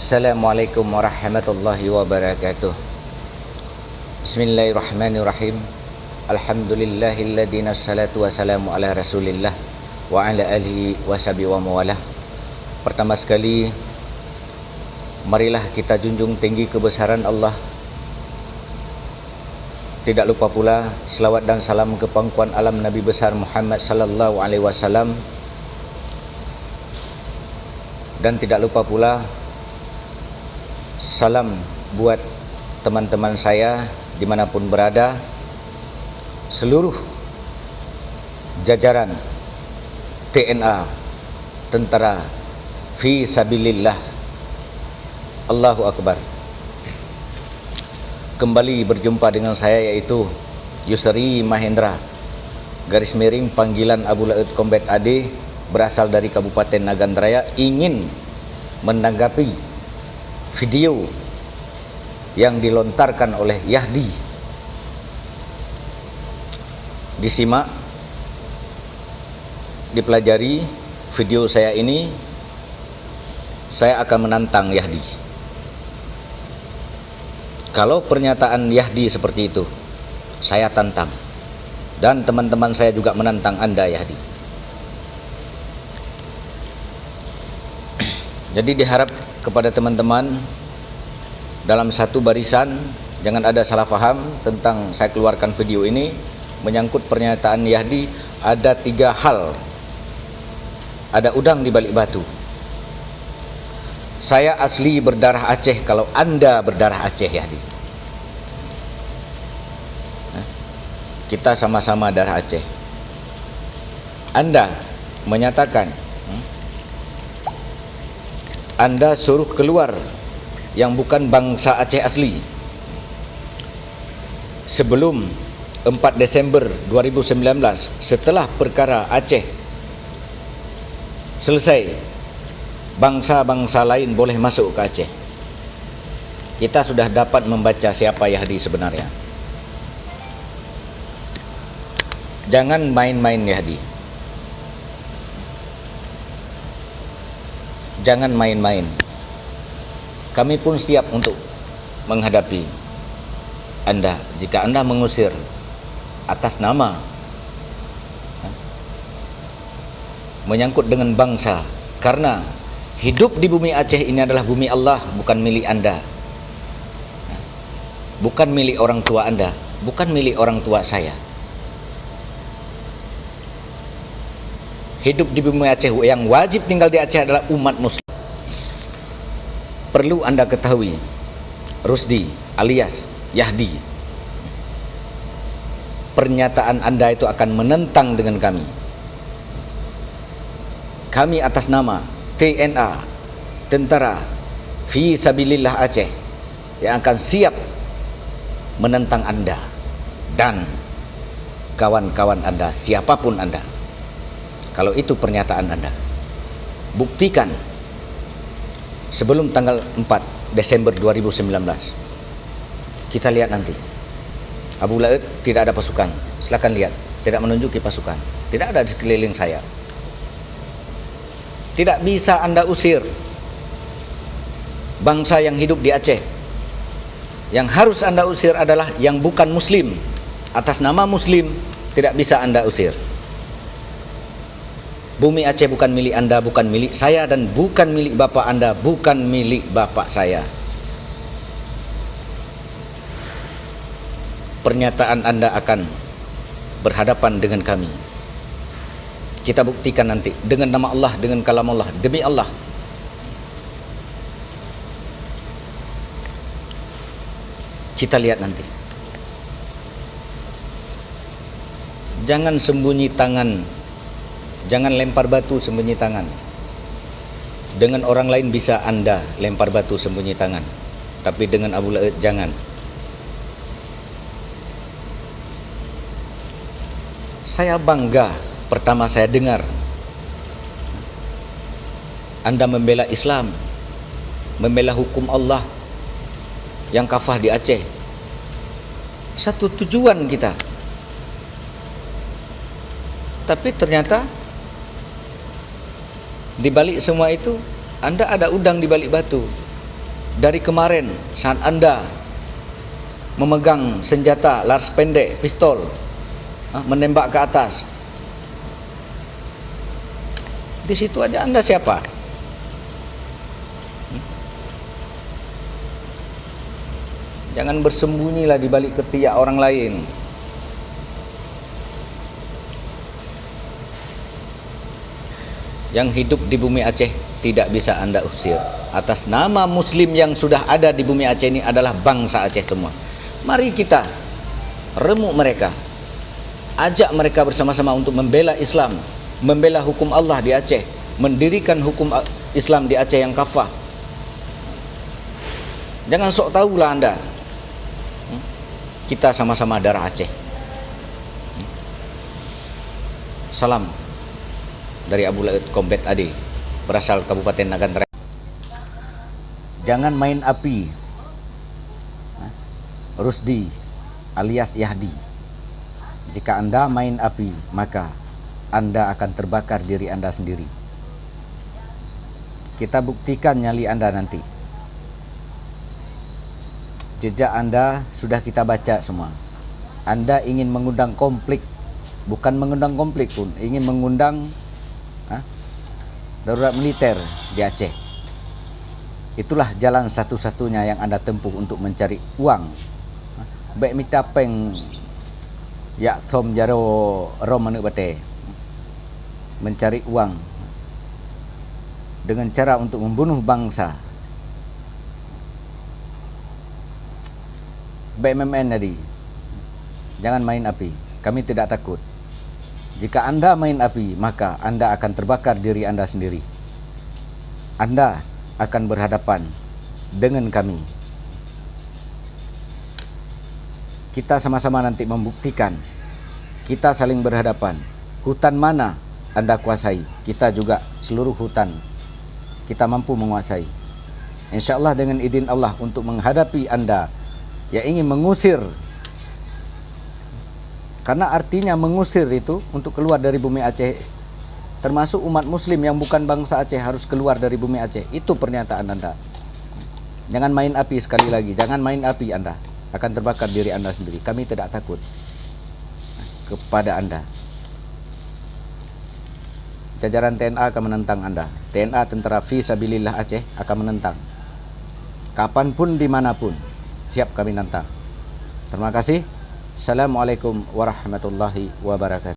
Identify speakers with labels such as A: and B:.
A: Assalamualaikum warahmatullahi wabarakatuh. Bismillahirrahmanirrahim. Alhamdulillahilladzi nassalatu wassalamu ala rasulillah wa ala alihi washabihi wa mawalah. Pertama sekali, marilah kita junjung tinggi kebesaran Allah. Tidak lupa pula selawat dan salam ke pangkuan alam Nabi besar Muhammad sallallahu alaihi wasallam. Dan tidak lupa pula salam buat teman-teman saya dimanapun berada, seluruh jajaran TNA, tentara fi sabilillah. Allahu Akbar. Kembali berjumpa dengan saya, yaitu Yusri Mahendra, garis miring panggilan Abu Laut Combat AD, berasal dari Kabupaten Nagan Raya, ingin menanggapi video yang dilontarkan oleh Yahdi. Disimak, dipelajari video saya ini. Saya akan menantang Yahdi. Kalau pernyataan Yahdi seperti itu, saya tantang. Dan teman-teman saya juga menantang Anda, Yahdi. Jadi diharap kepada teman-teman dalam satu barisan, jangan ada salah faham tentang saya keluarkan video ini. Menyangkut pernyataan Yahdi, ada 3 hal. Ada udang di balik batu. Saya asli berdarah Aceh, kalau Anda berdarah Aceh, Yahdi. Kita sama-sama darah Aceh. Anda menyatakan Anda suruh keluar yang bukan bangsa Aceh asli sebelum 4 Desember 2019, setelah perkara Aceh selesai, bangsa-bangsa lain boleh masuk ke Aceh. Kita sudah dapat membaca siapa Yahdi sebenarnya. Jangan main-main, Yahdi. Jangan main-main. Kami pun siap untuk menghadapi Anda jika Anda mengusir atas nama menyangkut dengan bangsa. Karena hidup di bumi Aceh ini adalah bumi Allah, bukan milik Anda, bukan milik orang tua Anda, bukan milik orang tua saya. Hidup di bumi Aceh, yang wajib tinggal di Aceh adalah umat muslim. Perlu Anda ketahui, Rusdi alias Yahdi, pernyataan Anda itu akan menentang dengan kami. Kami atas nama TNA, Tentara Fi Sabilillah Aceh, yang akan siap menentang Anda dan kawan-kawan Anda, siapapun Anda. Kalau itu pernyataan Anda, buktikan sebelum tanggal 4 Desember 2019. Kita lihat nanti. Abu Laut tidak ada pasukan, silakan lihat. Tidak menunjuki pasukan, tidak ada di sekeliling saya. Tidak bisa Anda usir bangsa yang hidup di Aceh. Yang harus Anda usir adalah yang bukan muslim. Atas nama muslim tidak bisa Anda usir. Bumi Aceh bukan milik Anda, bukan milik saya, dan bukan milik bapak Anda, bukan milik bapak saya. Pernyataan Anda akan berhadapan dengan kami. Kita buktikan nanti dengan nama Allah, dengan kalam Allah, demi Allah. Kita lihat nanti. Jangan sembunyi tangan. Jangan lempar batu sembunyi tangan. Dengan orang lain bisa Anda lempar batu sembunyi tangan, tapi dengan Abu Laut jangan. Saya bangga pertama saya dengar Anda membela Islam, membela hukum Allah yang kafah di Aceh. Satu tujuan kita. Tapi ternyata di balik semua itu, Anda ada udang di balik batu. dari kemarin saat Anda memegang senjata laras pendek, pistol, menembak ke atas, di situ aja Anda siapa? Jangan bersembunyilah di balik ketiak orang lain. Yang hidup di bumi Aceh tidak bisa Anda usir. Atas nama Muslim yang sudah ada di bumi Aceh ini adalah bangsa Aceh semua. Mari kita remuk mereka, ajak mereka bersama-sama untuk membela Islam, membela hukum Allah di Aceh, mendirikan hukum Islam di Aceh yang kafah. Jangan sok tahulah Anda. Kita sama-sama darah Aceh. Salam dari Abu Laut Combat Ade, berasal Kabupaten Nagan Terai. Jangan main api. Rusdi alias Yahdi. Jika Anda main api, maka Anda akan terbakar diri Anda sendiri. Kita buktikan nyali Anda nanti. Jejak Anda sudah kita baca semua. Anda ingin mengundang konflik, bukan mengundang konflik pun, ingin mengundang darurat militer di Aceh. Itulah jalan satu-satunya yang Anda tempuh untuk mencari uang. Baik mitapeng ya thom jaro rom anu bate. Mencari uang dengan cara untuk membunuh bangsa. BMMN tadi, jangan main api. Kami tidak takut. Jika Anda main api, maka Anda akan terbakar diri Anda sendiri. Anda akan berhadapan dengan kami. Kita sama-sama nanti membuktikan. Kita saling berhadapan. Hutan mana Anda kuasai, kita juga seluruh hutan kita mampu menguasai. InsyaAllah dengan izin Allah untuk menghadapi Anda yang ingin mengusir. Karena artinya mengusir itu untuk keluar dari bumi Aceh, termasuk umat muslim yang bukan bangsa Aceh harus keluar dari bumi Aceh. Itu pernyataan Anda. Jangan main api, sekali lagi, jangan main api. Anda akan terbakar diri Anda sendiri. Kami tidak takut kepada Anda. Jajaran TNA akan menentang Anda. TNA, Tentara Fisabilillah Aceh, akan menentang. Kapanpun, dimanapun, siap kami nantang. Terima kasih. Assalamualaikum warahmatullahi wabarakatuh.